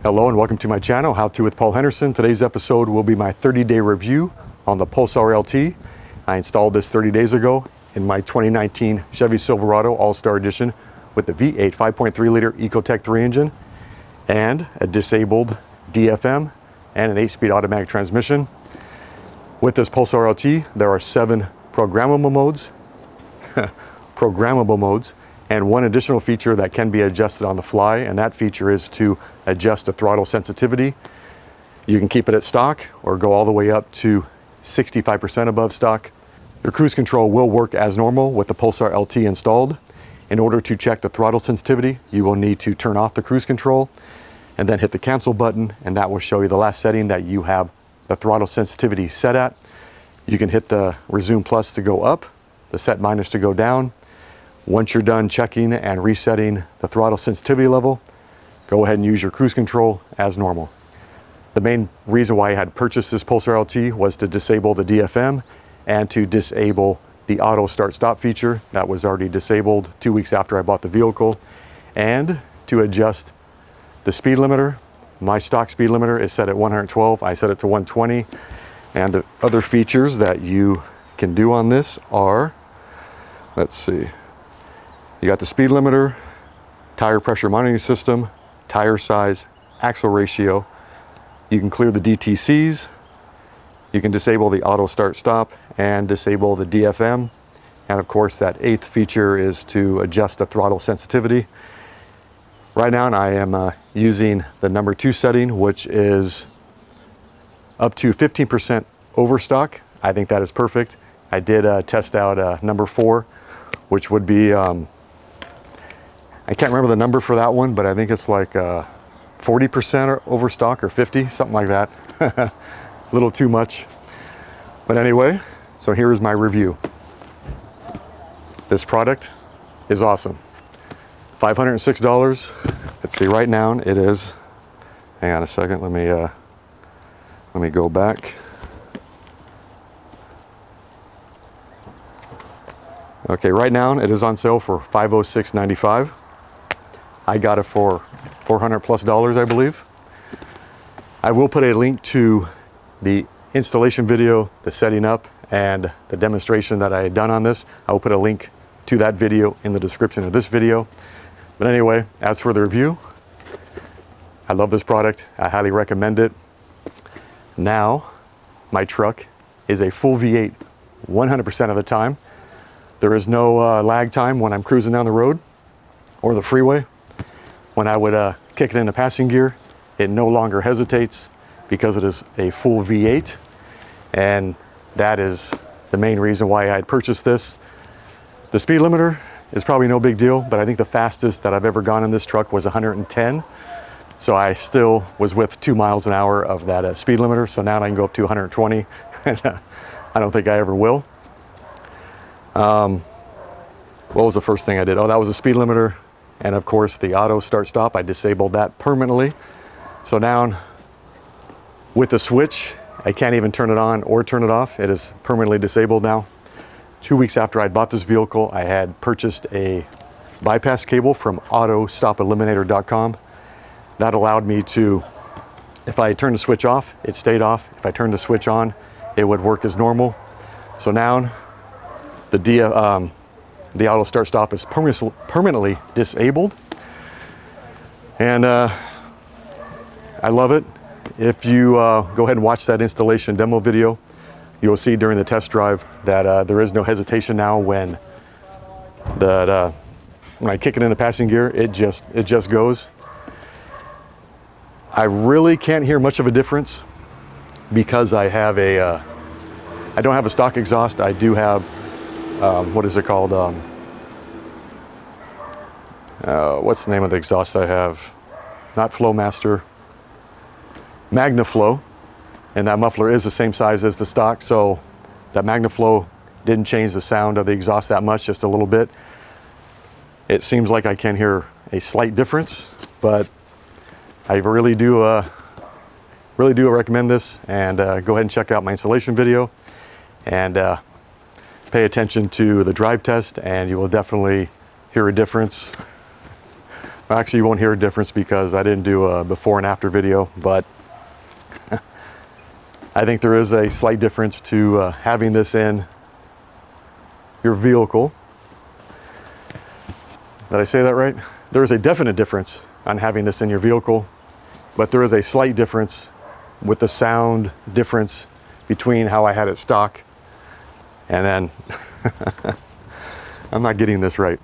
Hello and welcome to my channel, How To with Paul Henderson. Today's episode will be my 30-day review on the Pulsar LT. I installed this 30 days ago in my 2019 Chevy Silverado All-Star Edition with the V8 5.3 liter Ecotec 3 engine and a disabled DFM and an 8-speed automatic transmission. With this Pulsar LT, there are 7 programmable modes, and one additional feature that can be adjusted on the fly, and that feature is to adjust the throttle sensitivity. You can keep it at stock or go all the way up to 65% above stock. Your cruise control will work as normal with the Pulsar LT installed. In order to check the throttle sensitivity, you will need to turn off the cruise control and then hit the cancel button, and that will show you the last setting that you have the throttle sensitivity set at. You can hit the resume plus to go up, the set minus to go down. Once you're done checking and resetting the throttle sensitivity level, go ahead and use your cruise control as normal. The main reason why I had purchased this Pulsar LT was to disable the DFM and to disable the auto start stop feature that was already disabled 2 weeks after I bought the vehicle, and to adjust the speed limiter. My stock speed limiter is set at 112. I set it to 120. And the other features that you can do on this are, let's see, you got the speed limiter, tire pressure monitoring system, tire size, axle ratio. You can clear the DTCs. You can disable the auto start stop and disable the DFM. And of course, that 8th feature is to adjust the throttle sensitivity. Right now, I am using the number 2 setting, which is up to 15% overstock. I think that is perfect. I did test out number 4, which would be, I can't remember the number for that one, but I think it's like 40% overstock or 50, something like that. A little too much. But anyway, so here is my review. This product is awesome. $506. Let's see, right now it is, hang on a second, let me go back. Okay, right now it is on sale for $506.95. I got it for $400 plus, I believe. I will put a link to the installation video, the setting up, and the demonstration that I had done on this. I will put a link to that video in the description of this video. But anyway, as for the review, I love this product. I highly recommend it. Now, my truck is a full V8 100% of the time. There is no lag time when I'm cruising down the road or the freeway. When I would kick it into passing gear, it no longer hesitates because it is a full V8. And that is the main reason why I had purchased this. The speed limiter is probably no big deal, but I think the fastest that I've ever gone in this truck was 110. So I still was with 2 miles an hour of that speed limiter. So now I can go up to 120. And I don't think I ever will. What was the first thing I did? Oh, that was the speed limiter. And of course, the auto start stop, I disabled that permanently. So now with the switch, I can't even turn it on or turn it off. It is permanently disabled now. 2 weeks after I bought this vehicle, I had purchased a bypass cable from Auto Stop Eliminator.com. That allowed me to, if I turned the switch off, it stayed off. If I turned the switch on, it would work as normal. So now the auto start stop is permanently disabled. And I love it. If you go ahead and watch that installation demo video, you'll see during the test drive that there is no hesitation now when I kick it into passing gear, it just goes. I really can't hear much of a difference because I have I don't have a stock exhaust. I do have, what is it called? What's the name of the exhaust I have? Not Flowmaster, MagnaFlow. And that muffler is the same size as the stock, so that MagnaFlow didn't change the sound of the exhaust that much, just a little bit. It seems like I can hear a slight difference, but I really do recommend this. And go ahead and check out my installation video and pay attention to the drive test, and you will definitely hear a difference. Actually, you won't hear a difference because I didn't do a before and after video, but I think there is a slight difference to having this in your vehicle. Did I say that right? There is a definite difference on having this in your vehicle, but there is a slight difference with the sound difference between how I had it stock and then I'm not getting this right.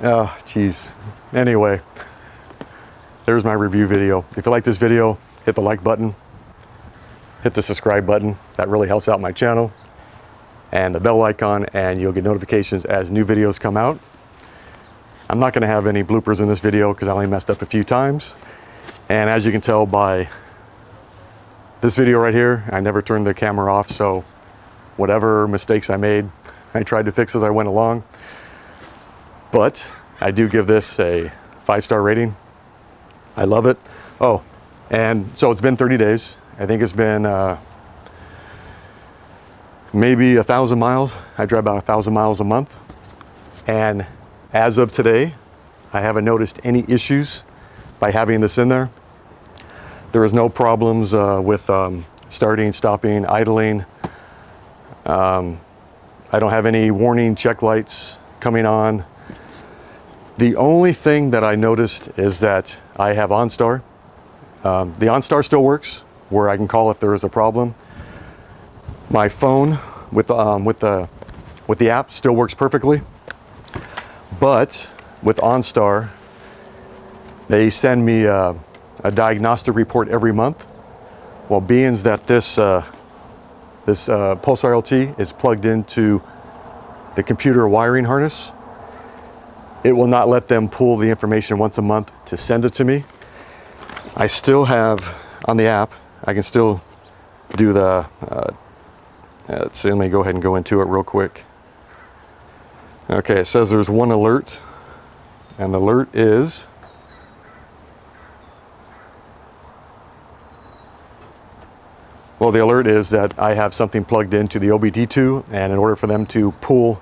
Oh, geez. Anyway, there's my review video. If you like this video, hit the like button, hit the subscribe button. That really helps out my channel, and the bell icon, and you'll get notifications as new videos come out. I'm not going to have any bloopers in this video because I only messed up a few times. And as you can tell by this video right here, I never turned the camera off, so whatever mistakes I made, I tried to fix as I went along. But I do give this a 5-star rating. I love it. Oh, and so it's been 30 days. I think it's been maybe 1,000 miles. I drive about 1,000 miles a month. And as of today, I haven't noticed any issues by having this in there. There is no problems with starting, stopping, idling. I don't have any warning check lights coming on. The only thing that I noticed is that I have Onstar. The Onstar still works, where I can call if there is a problem. My phone with the app still works perfectly. But with Onstar, they send me a diagnostic report every month. Well, being that this Pulsar LT is plugged into the computer wiring harness, it will not let them pull the information once a month to send it to me. I still have, on the app, I can still do the, let's see, let me go ahead and go into it real quick. Okay, it says there's one alert, and the alert is well, the alert is that I have something plugged into the OBD2, and in order for them to pull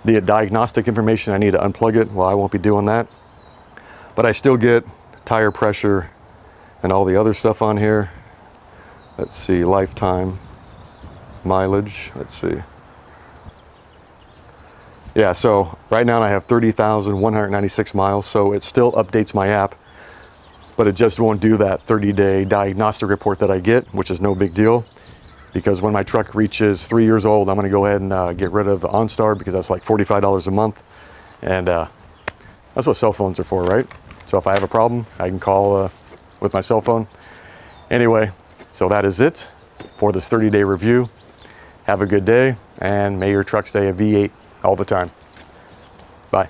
the diagnostic information, I need to unplug it. Well, I won't be doing that, but I still get tire pressure and all the other stuff on here. Let's see, lifetime mileage, let's see. Yeah, so right now I have 30,196 miles, so it still updates my app, but it just won't do that 30-day diagnostic report that I get, which is no big deal, because when my truck reaches 3 years old, I'm going to go ahead and get rid of the Onstar, because that's like $45 a month, and that's what cell phones are for, right? So if I have a problem, I can call with my cell phone. Anyway, so that is it for this 30-day review. Have a good day, and may your truck stay a V8 all the time. Bye.